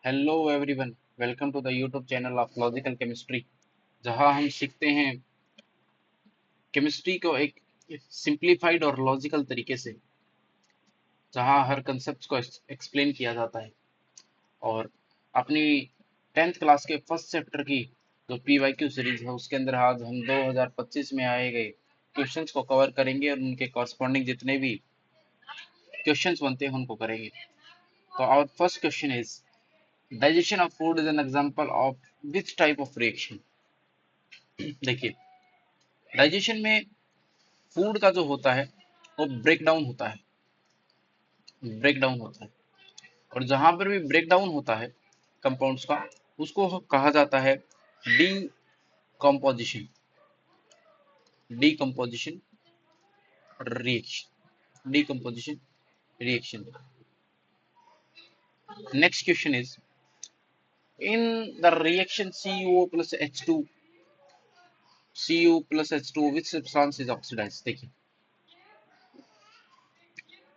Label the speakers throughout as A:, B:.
A: Hello everyone, welcome to the YouTube channel of logical chemistry, जहां हम सीखते हैं केमिस्ट्री को एक सिंप्लीफाइड और लॉजिकल तरीके से, जहां हर कंसेप्ट को एक्सप्लेन किया जाता है। और अपनी 10th क्लास के फर्स्ट चैप्टर की जो पीवाईक्यू सीरीज है, उसके अंदर आज हम 2025 में आए गए क्वेश्चंस को कवर करेंगे और उनके कॉरस्पॉन्डिंग जितने भी क्वेश्चंस बनते हैं उनको करेंगे। तो our first question is, digestion of food is an example of which type of reaction. देखिए, डाइजेशन में फूड का जो होता है वो ब्रेक डाउन होता है, और जहां पर भी ब्रेक डाउन होता है कंपाउंड्स का, उसको कहा जाता है decomposition, decomposition reaction, decomposition reaction. Next question is, in the reaction Cu plus H2 which substance is oxidized। देखिए,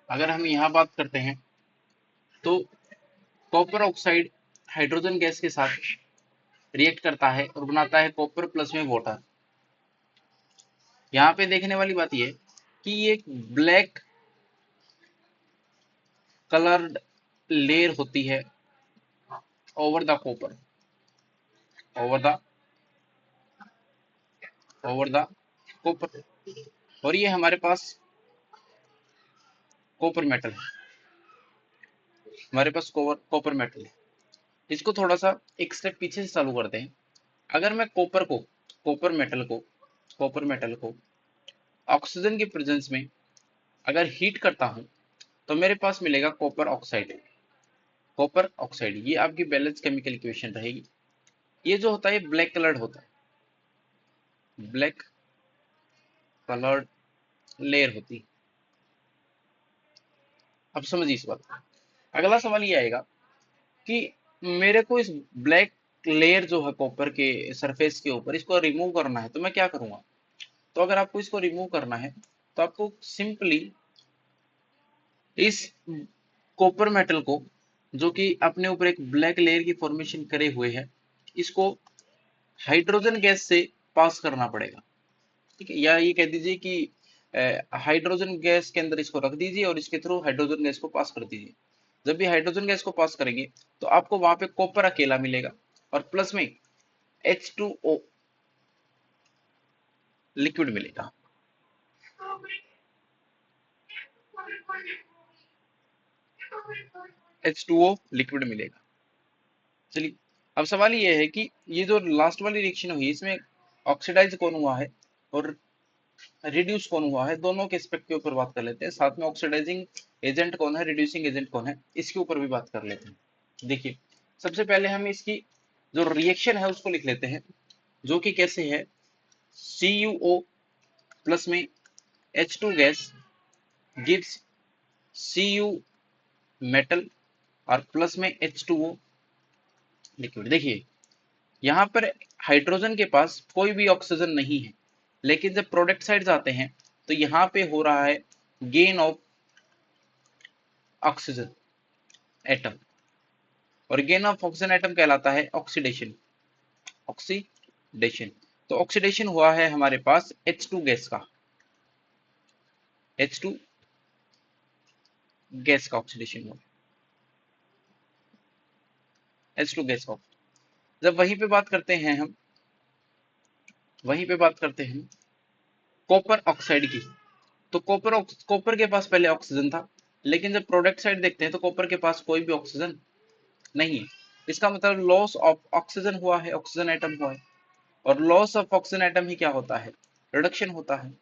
A: अगर हम यहाँ बात करते हैं तो कॉपर ऑक्साइड हाइड्रोजन गैस के साथ रिएक्ट करता है और बनाता है कॉपर प्लस में वाटर। यहाँ पे देखने वाली बात यह कि ये एक ब्लैक कलर्ड लेयर होती है over the copper, over the copper, और ये हमारे पास कॉपर मेटल है, कॉपर मेटल है। इसको थोड़ा सा एक स्टेप पीछे से चालू करते हैं। अगर मैं कॉपर मेटल को ऑक्सीजन के प्रेजेंस में अगर हीट करता हूं तो मेरे पास मिलेगा कॉपर ऑक्साइड। ये आपकी बैलेंस केमिकल इक्वेशन रहेगी। ये जो होता है ब्लैक कलर्ड होता है, ब्लैक कलर्ड लेयर होती है। अब समझिए इस बात को। अगला सवाल ये आएगा कि मेरे को इस ब्लैक लेयर जो है कॉपर के सरफेस के ऊपर, इसको रिमूव करना है, तो मैं क्या करूंगा? तो अगर आपको इसको रिमूव करना है तो आपको सिंपली इस कॉपर मेटल को, जो कि अपने ऊपर एक ब्लैक लेयर की फॉर्मेशन करे हुए है, इसको हाइड्रोजन गैस से पास करना पड़ेगा। ठीक है, या ये कह दीजिए कि हाइड्रोजन गैस के अंदर इसको रख दीजिए और इसके थ्रू हाइड्रोजन गैस को पास कर दीजिए। जब भी हाइड्रोजन गैस को पास करेंगे तो आपको वहां पे कॉपर अकेला मिलेगा और प्लस में H2O लिक्विड मिलेगा। H2O लिक्विड मिलेगा। चलिए, अब सवाल ये है कि ये जो लास्ट वाली रिएक्शन हुई, इसमें ऑक्सीडाइज कौन हुआ है और रिड्यूस कौन हुआ है, दोनों के एस्पेक्ट के ऊपर बात कर लेते हैं। साथ में ऑक्सीडाइजिंग एजेंट कौन है, रिड्यूसिंग एजेंट कौन है, इसके ऊपर भी बात कर लेते हैं। देखिए, सबसे पहले हम इसकी जो रिएक्शन है उसको लिख लेते हैं, जो कि कैसे है। CuO प्लस में H2 gas gives Cu metal और प्लस में H2O लिक्विड। देखिए, यहाँ पर हाइड्रोजन के पास कोई भी ऑक्सीजन नहीं है, लेकिन जब प्रोडक्ट साइड जाते हैं तो यहाँ पे हो रहा है गेन ऑफ ऑक्सीजन एटम, और गेन ऑफ ऑक्सीजन एटम कहलाता है ऑक्सीडेशन। ऑक्सीडेशन, तो ऑक्सीडेशन हुआ है हमारे पास H2 गैस का, H2 गैस का ऑक्सीडेशन हुआ, H2 गैस का। जब वहीं पे बात करते हैं हम, कॉपर ऑक्साइड की, तो कॉपर के पास पहले ऑक्सीजन था, लेकिन जब प्रोडक्ट साइड देखते हैं तो कॉपर के पास कोई भी ऑक्सीजन नहीं है। इसका मतलब लॉस ऑफ ऑक्सीजन हुआ है, ऑक्सीजन एटम हुआ है, और लॉस ऑफ ऑक्सीजन एटम ही क्या होता है, रिडक्शन होता है।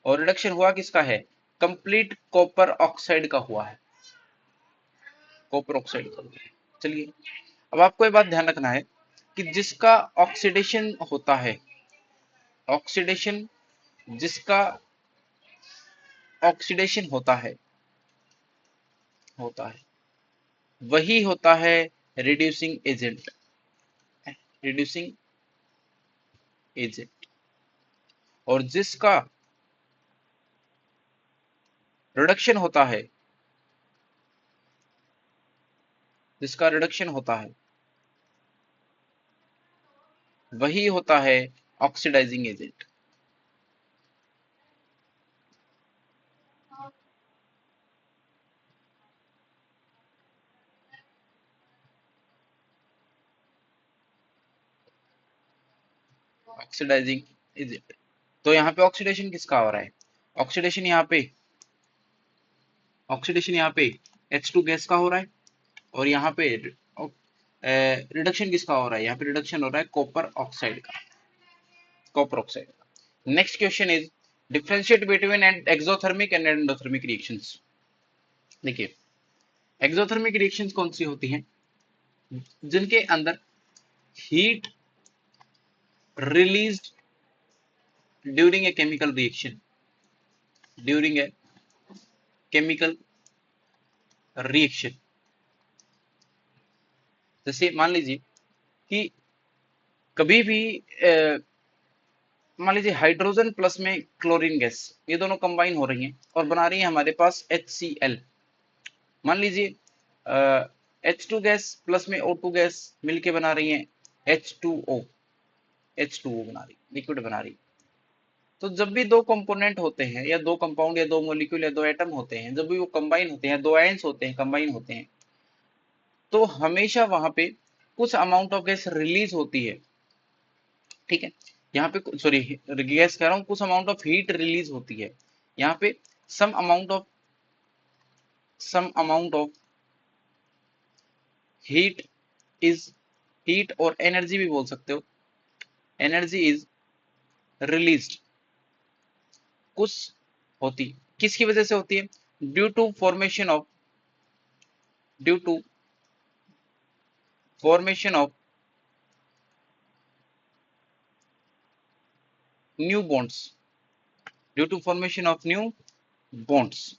A: और रिडक्शन हुआ किसका है, कंप्लीट कॉपर ऑक्साइड का हुआ है, कॉपर ऑक्साइड का। चलिए, अब आपको ये बात ध्यान रखना है कि जिसका ऑक्सीडेशन होता है, ऑक्सीडेशन जिसका ऑक्सीडेशन होता है वही होता है रिड्यूसिंग एजेंट, रिड्यूसिंग एजेंट। और जिसका रिडक्शन होता है जिसका रिडक्शन होता है वही होता है ऑक्सीडाइजिंग एजेंट। Oxidising agent. तो यहाँ पे ऑक्सीडेशन किसका हो रहा है? ऑक्सीडेशन यहाँ पे ऑक्सीडेशन यहाँ पे H2 गैस का हो रहा है, और यहाँ पे रिडक्शन किसका हो रहा है? यहाँ पे रिडक्शन हो रहा है कॉपर ऑक्साइड का, कॉपर ऑक्साइड का। Next question is differentiate between and exothermic and endothermic reactions. देखिए एक्सोथर्मिक रिएक्शंस कौन सी होती हैं? जिनके अंदर heat released during a chemical reaction, during a chemical reaction. जैसे मान लीजिए कि कभी भी मान लीजिए हाइड्रोजन प्लस में क्लोरीन गैस, ये दोनों कंबाइन हो रही हैं और बना रही हैं हमारे पास HCl। मान लीजिए H2 गैस प्लस में O2 गैस मिलके बना रही हैं H2O, H2O बना रही, लिक्विड बना रही। तो जब भी दो कंपोनेंट होते हैं या दो कंपाउंड या दो मॉलिक्यूल या दो एटम होते हैं, जब भी वो कंबाइन होते हैं, दो आयंस होते हैं कंबाइन होते हैं, तो हमेशा वहां पे कुछ अमाउंट ऑफ गैस रिलीज होती है। ठीक है, यहाँ पे सॉरी गैस कह रहा हूँ, कुछ अमाउंट ऑफ हीट रिलीज होती है। यहाँ पे some amount of heat is, heat और एनर्जी भी बोल सकते हो, एनर्जी इज रिलीज्ड, कुछ होती, किसकी वजह से होती है? Due to formation of, due to formation of new bonds, due to formation of new bonds.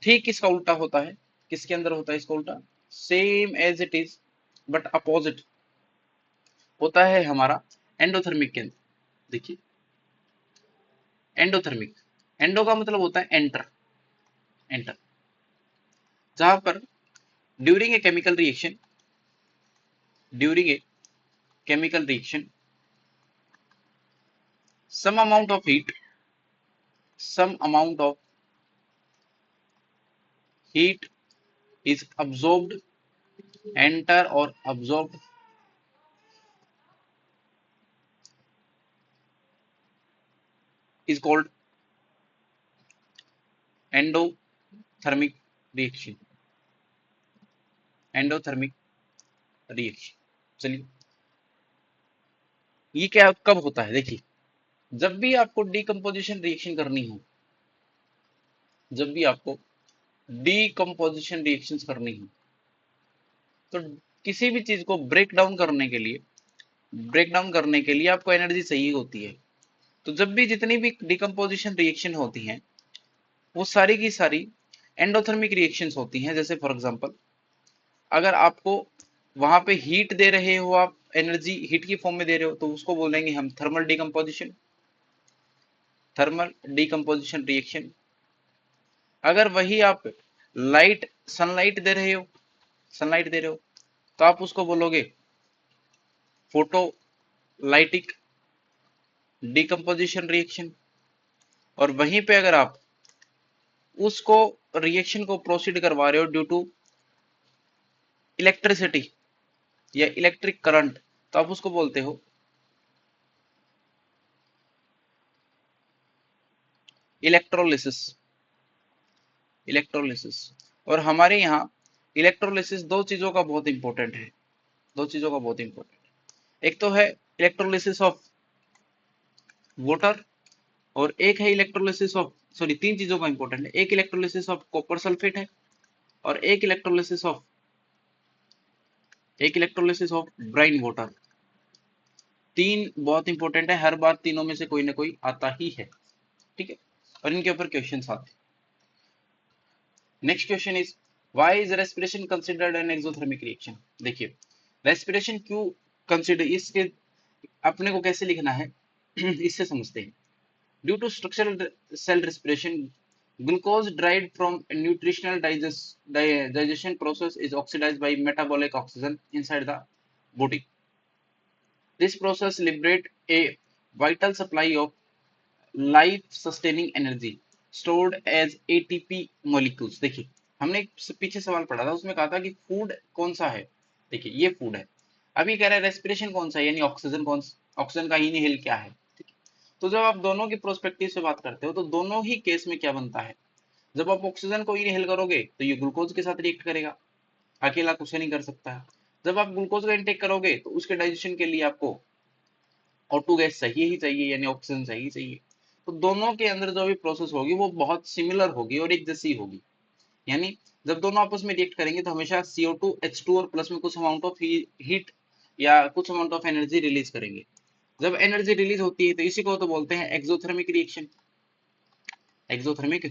A: ठीक इसका उल्टा होता है, किसके अंदर होता है इसका उल्टा? Same as it is but opposite होता है हमारा एंडोथर्मिक के अंदर। देखिए एंडोथर्मिक, एंडो का मतलब होता है एंटर, एंटर, जहां पर during a chemical reaction, during a chemical reaction some amount of heat, some amount of heat is absorbed, enter or absorbed, is called endothermic reaction, endothermic reaction। चलिए ये क्या कब होता है? देखिए जब भी आपको डीकम्पोजिशन रिएक्शन करनी हो, जब भी आपको डीकम्पोजिशन रिएक्शंस करनी हो, तो किसी भी चीज को ब्रेक डाउन करने के लिए, ब्रेक डाउन करने के लिए आपको एनर्जी चाहिए होती है। तो जब भी जितनी भी डीकम्पोजिशन रिएक्शन होती हैं वो सारी की सारी एंडोथर्मिक रिएक्शंस होती हैं। जैसे फॉर एग्जांपल अगर आपको वहां पे हीट दे रहे हो, आप एनर्जी हीट की फॉर्म में दे रहे हो, तो उसको बोलेंगे हम thermal decomposition, thermal decomposition reaction. अगर वही आप लाइट सनलाइट दे रहे हो, सनलाइट दे रहे हो, तो आप उसको बोलोगे फोटोलाइटिक डीकम्पोजिशन रिएक्शन। और वहीं पे अगर आप उसको रिएक्शन को प्रोसीड करवा रहे हो ड्यू टू इलेक्ट्रिसिटी या इलेक्ट्रिक करंट, तो आप उसको बोलते हो इलेक्ट्रोलिसिस, इलेक्ट्रोलिसिस। और हमारे यहाँ इलेक्ट्रोलिसिस दो चीजों का बहुत इंपॉर्टेंट है, दो चीजों का बहुत इंपॉर्टेंट है। एक तो है इलेक्ट्रोलिसिस ऑफ वाटर, और एक है इलेक्ट्रोलिसिस ऑफ, सॉरी तीन चीजों का इंपॉर्टेंट है। एक इलेक्ट्रोलिसिस ऑफ कॉपर सल्फेट है, और एक इलेक्ट्रोलिसिस ऑफ, एक इलेक्ट्रोलिसिस ऑफ ब्राइन वाटर। तीन बहुत इंपॉर्टेंट है, हर बार तीनों में से कोई ना कोई आता ही है। ठीक है, और इनके ऊपर क्वेश्चंस आते हैं। Next question is why is respiration considered an exothermic reaction. देखिए रेस्पिरेशन क्यों कंसिडर, इसके अपने को कैसे लिखना है इससे समझते हैं। Due to structural cell respiration Glucose derived from nutritional digestion process is oxidized by metabolic oxygen inside the body. This process liberates a vital supply of life sustaining energy stored as ATP molecules. देखिए हमने पीछे सवाल पढ़ा था, उसमें कहा था कि फूड कौन सा है। देखिए ये फूड है। अभी कह रहा है रेस्पिरेशन कौन सा है, यानी ऑक्सीजन ऑक्सीजन का इनहेल क्या है। तो जब आप दोनों की प्रोस्पेक्टिव से बात करते हो तो दोनों ही केस में क्या बनता है, जब आप ऑक्सीजन को इनहेल करोगे तो ये ग्लूकोज के साथ रिएक्ट करेगा, अकेला कुछ नहीं कर सकता है। जब आप ग्लूकोज का इंटेक करोगे तो उसके डाइजेशन के लिए आपको O2 गैस चाहिए ही चाहिए, यानी ऑक्सीजन चाहिए चाहिए। तो दोनों के अंदर जो भी प्रोसेस होगी वो बहुत सिमिलर होगी और एक जैसी होगी। यानी जब दोनों आपस में रिएक्ट करेंगे तो हमेशा CO2 H2 और प्लस में कुछ अमाउंट ऑफ हीट या कुछ अमाउंट ऑफ एनर्जी रिलीज करेंगे। जब एनर्जी रिलीज होती है तो इसी को तो बोलते हैं एक्सोथर्मिक रिएक्शन। Exothermic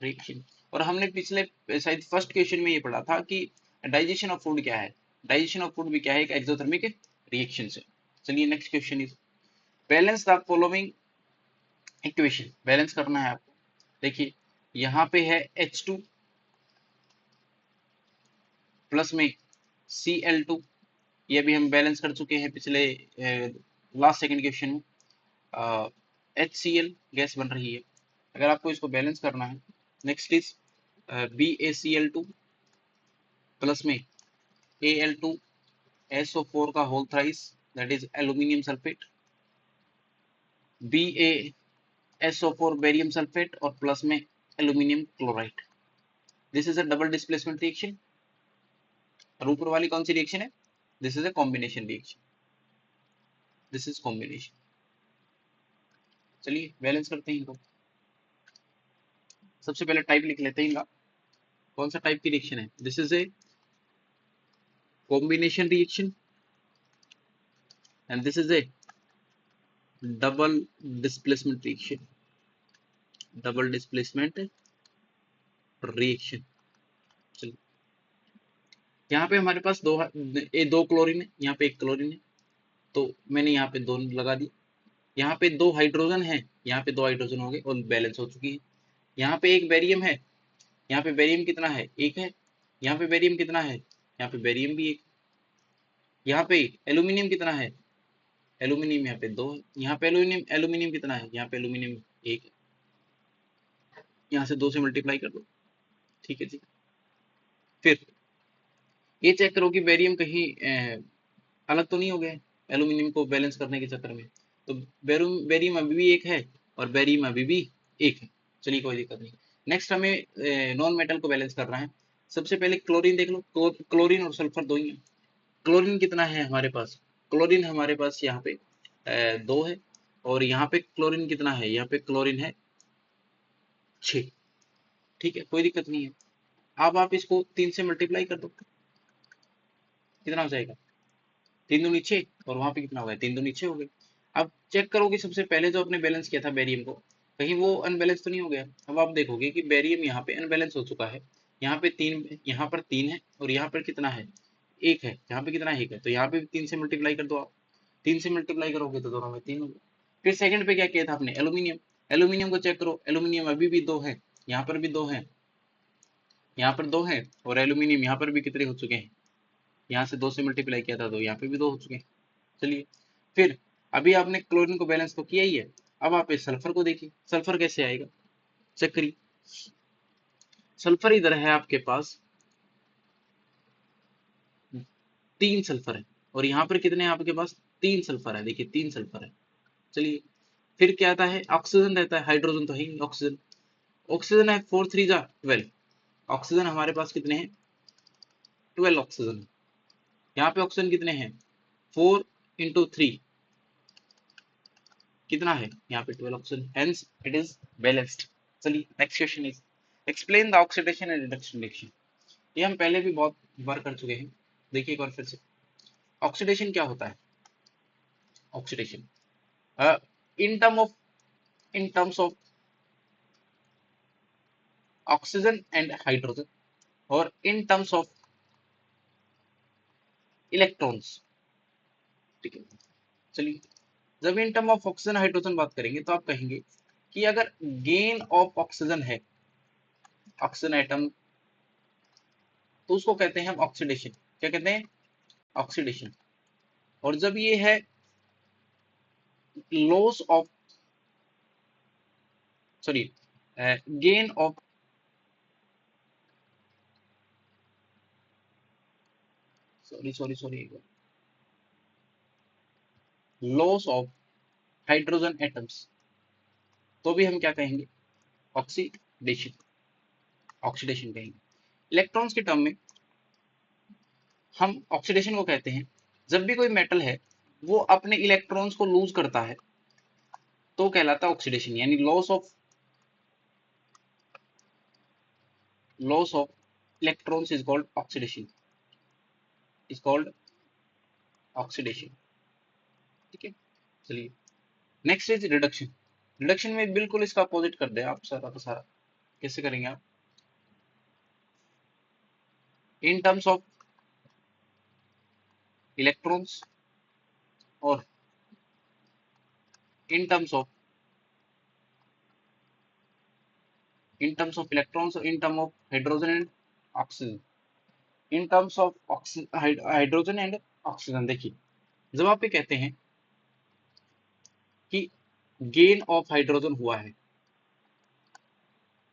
A: reaction. और हमने पिछले शायद फर्स्ट क्वेश्चन में ये पढ़ा था कि डाइजेशन ऑफ फूड क्या है। डाइजेशन ऑफ फूड भी क्या है, एक एक्सोथर्मिक रिएक्शन से। चलिए next question is balance the following equation. Balance करना है आपको। देखिए यहाँ पे है H2 प्लस में Cl2, ये भी हम बैलेंस कर चुके हैं पिछले लास्ट सेकंड क्वेश्चन में। HCl गैस बन रही है, अगर आपको इसको बैलेंस करना है। नेक्स्ट इज BaCl2 प्लस में Al2SO4 का whole thrice, that is aluminium sulphate. BaSO4 barium sulphate और प्लस में aluminium chloride. This is a double displacement reaction. और ऊपर वाली कौन सी रिएक्शन है, this is a combination reaction. This is combination. चलिए बैलेंस करते हैं इनको। सबसे पहले टाइप लिख लेते हैं इनका, कौन सा टाइप की रिएक्शन है। This is a combination reaction and this is A double displacement reaction. Double displacement reaction. चलिए यहाँ पे हमारे पास दो क्लोरीन है, यहाँ पे एक क्लोरीन है, तो मैंने यहाँ पे दो लगा दी। यहाँ पे दो हाइड्रोजन है, यहाँ पे दो हाइड्रोजन हो गए और बैलेंस हो चुकी है। यहाँ पे एक बेरियम है, यहाँ पे बेरियम कितना है, एक है। यहाँ पे बेरियम कितना है, यहाँ पे बेरियम भी एक। यहाँ पे एल्यूमिनियम कितना है, एल्यूमिनियम यहाँ पे दो है। यहाँ पे एल्यूमिनियम एल्यूमिनियम कितना है, यहाँ पे एल्यूमिनियम एक है। यहाँ से दो से मल्टीप्लाई कर दो, ठीक है जी। फिर ये चेक करो कि बेरियम कहीं अलग तो नहीं हो गया एल्यूमिनियम को बैलेंस करने के चक्कर में। तो बेरियम अभी भी एक है और बेरियम अभी भी एक है। चलिए कोई दिक्कत नहीं। नेक्स्ट हमें नॉन मेटल को बैलेंस करना है। सबसे पहले क्लोरीन देख लो, क्लोरीन और सल्फर दो ही है। क्लोरीन कितना है हमारे पास, क्लोरीन हमारे पास यहाँ पे दो है, और यहाँ पे क्लोरीन कितना है, यहाँ पे क्लोरीन है 6। ठीक है कोई दिक्कत नहीं है। अब आप इसको 3 से मल्टीप्लाई कर दो, कितना हो जाएगा, 3 दूनी 6, और वहां पे कितना हो गया, 3 दूनी 6 हो गए। अब चेक करो कि सबसे पहले जो आपने बैलेंस किया था बेरियम को, कहीं वो अनबैलेंस तो नहीं हो गया। अब आप देखोगे कि बेरियम यहाँ पे अनबैलेंस हो चुका है। यहाँ पे 3, यहाँ पर 3 है और यहाँ पर कितना है, एक है। यहाँ पे कितना है, एक है। तो यहाँ पे भी 3 से मल्टीप्लाई कर दो आप। 3 से मल्टीप्लाई करोगे तो दोनों में 3 होगा। फिर सेकंड पे क्या किया था आपने, एल्यूमिनियम। एल्यूमिनियम को चेक करो, एल्यूमिनियम अभी भी 2 है, यहाँ पर भी 2 है, यहाँ पर 2 है, और एल्यूमिनियम यहाँ पर भी कितने हो चुके हैं, यहाँ से 2 से मल्टीप्लाई किया था तो यहाँ पे भी 2 हो चुके हैं। चलिए फिर अभी आपने क्लोरीन को बैलेंस तो किया ही है। अब आप इस सल्फर को देखिए, सल्फर कैसे आएगा, चेक करिए। सल्फर इधर है आपके पास 3 सल्फर है, और यहाँ पर कितने हैं आपके पास, 3 सल्फर है। देखिए 3 सल्फर है। चलिए फिर क्या आता है, ऑक्सीजन रहता है, हाइड्रोजन तो है ही नहीं। ऑक्सीजन, ऑक्सीजन है 4 3 जा 12। ऑक्सीजन हमारे पास कितने हैं, 12 ऑक्सीजन। यहाँ पे ऑक्सीजन कितने हैं, 4 इंटू 3 कितना है, यहाँ पे 12 oxygen, hence it is balanced. चलिए next question is explain the oxidation and reduction reaction. ये हम पहले भी बहुत बार कर चुके हैं, देखिए एक बार फिर से। ऑक्सीडेशन क्या होता है, oxidation in terms of oxygen and hydrogen, और इन टर्म्स ऑफ इलेक्ट्रॉन्स। ठीक है चलिए, जब इन टर्म ऑफ ऑक्सीजन हाइड्रोजन बात करेंगे तो आप कहेंगे कि अगर गेन ऑफ ऑक्सीजन है, ऑक्सीजन एटम, तो उसको कहते हैं हम ऑक्सीडेशन। क्या कहते हैं? ऑक्सीडेशन। और जब ये है loss of, sorry, gain of, sorry sorry sorry, loss of hydrogen atoms, तो भी हम क्या कहेंगे? ऑक्सीडेशन, ऑक्सीडेशन कहेंगे। इलेक्ट्रॉन्स के टर्म में हम ऑक्सीडेशन को कहते हैं जब भी कोई मेटल है वो अपने इलेक्ट्रॉन्स को लूज करता है तो कहलाता है ऑक्सीडेशन, यानी loss of electrons is called oxidation, is called oxidation. ठीक है, चलिए नेक्स्ट इज रिडक्शन। रिडक्शन में बिल्कुल इसका अपोजिट कर दे आप सारा का सारा। कैसे करेंगे आप? इन टर्म्स ऑफ इलेक्ट्रॉन्स और in terms of, in terms of electrons और in term of hydrogen and oxygen, in terms of hydrogen and oxygen. देखिए जब आप ये कहते हैं कि गेन ऑफ हाइड्रोजन हुआ है,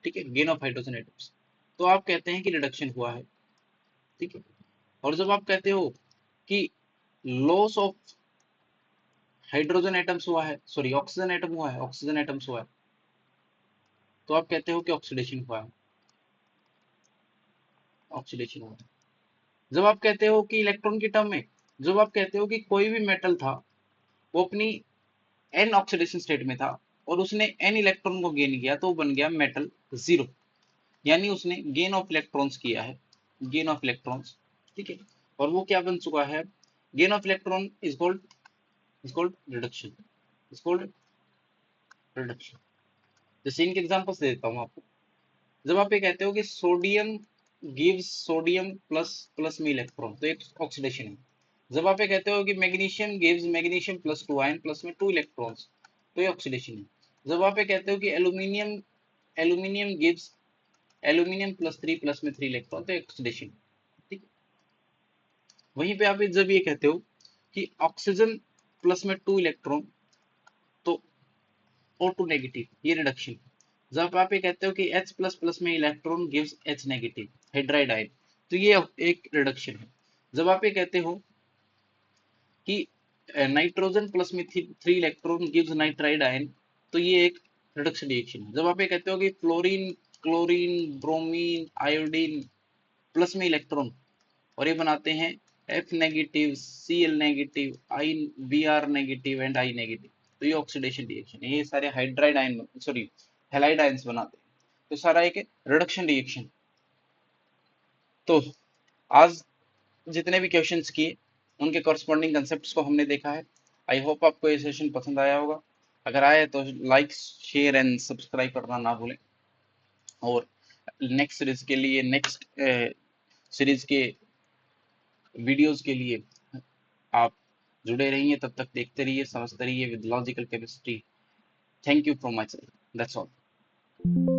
A: ठीक है, गेन ऑफ हाइड्रोजन एटम्स, तो आप कहते हैं कि रिडक्शन हुआ है। ठीक है, और जब आप कहते हो कि लॉस ऑफ हाइड्रोजन एटम्स हुआ है, सॉरी ऑक्सीजन एटम हुआ है, ऑक्सीजन एटम्स हुआ है, तो आप कहते हो कि ऑक्सीडेशन हुआ है, ऑक्सीडेशन हुआ है। जब आप कहते हो कि इलेक्ट्रॉन की टर्म में, जब आप कहते हो कि कोई भी मेटल था वो अपनी एन ऑक्सीडेशन स्टेट में था और उसने एन इलेक्ट्रॉन को गेन किया तो वो बन गया मेटल जीरो, यानी उसने गेन ऑफ इलेक्ट्रॉन्स किया है, गेन ऑफ इलेक्ट्रॉन्स। ठीक है, और वो क्या बन चुका है? Gain of electron is called reduction, is called reduction. जैसे इनके एग्जांपल्स दे देता हूँ आपको। जब आप ये कहते हो कि sodium gives sodium plus plus में इलेक्ट्रॉन, तो एक ऑक्सीडेशन है। जब आप ये कहते हो कि magnesium gives magnesium plus two ion plus में टू इलेक्ट्रॉन्स, तो ये ऑक्सीडेशन है। जब आप ये कहते हो कि aluminium aluminium gives aluminium plus three plus में थ्री इलेक्ट्रॉन, तो ऑक्सीडेशन। ठीक, वहीं पे आप जब ये कहते हो कि ऑक्सीजन प्लस में टू इलेक्ट्रॉन, तो O2 नेगेटिव, ये रिडक्शन। जब आप ये कहते हो कि H प्लस प्लस में electron gives H negative hydride ion, तो ये एक रिडक्शन है। जब आप ये कहते हो कि नाइट्रोजन प्लस में three electron gives nitride ion, तो ये एक रिडक्शन रिएक्शन है। जब आप ये कहते हो कि fluorine chlorine bromine iodine plus में इलेक्ट्रॉन और ये बनाते हैं F negative Cl negative I Br negative and I negative, तो ये ऑक्सीडेशन रिएक्शन है। ये सारे hydride ion, sorry halide ions बनाते हैं, तो सारा एक रिडक्शन रिएक्शन। तो आज जितने भी क्वेश्चंस किए उनके कॉरस्पॉन्डिंग कंसेप्ट्स को हमने देखा है। आई होप आपको ये सेशन पसंद आया होगा। अगर आए तो लाइक शेयर एंड सब्सक्राइब करना ना भूलें। और नेक्स्ट सीरीज के लिए, नेक्स्ट सीरीज के वीडियोस के लिए आप जुड़े रहिए। तब तक देखते रहिए, समझते रहिए with logical chemistry. Thank you from my side, that's all.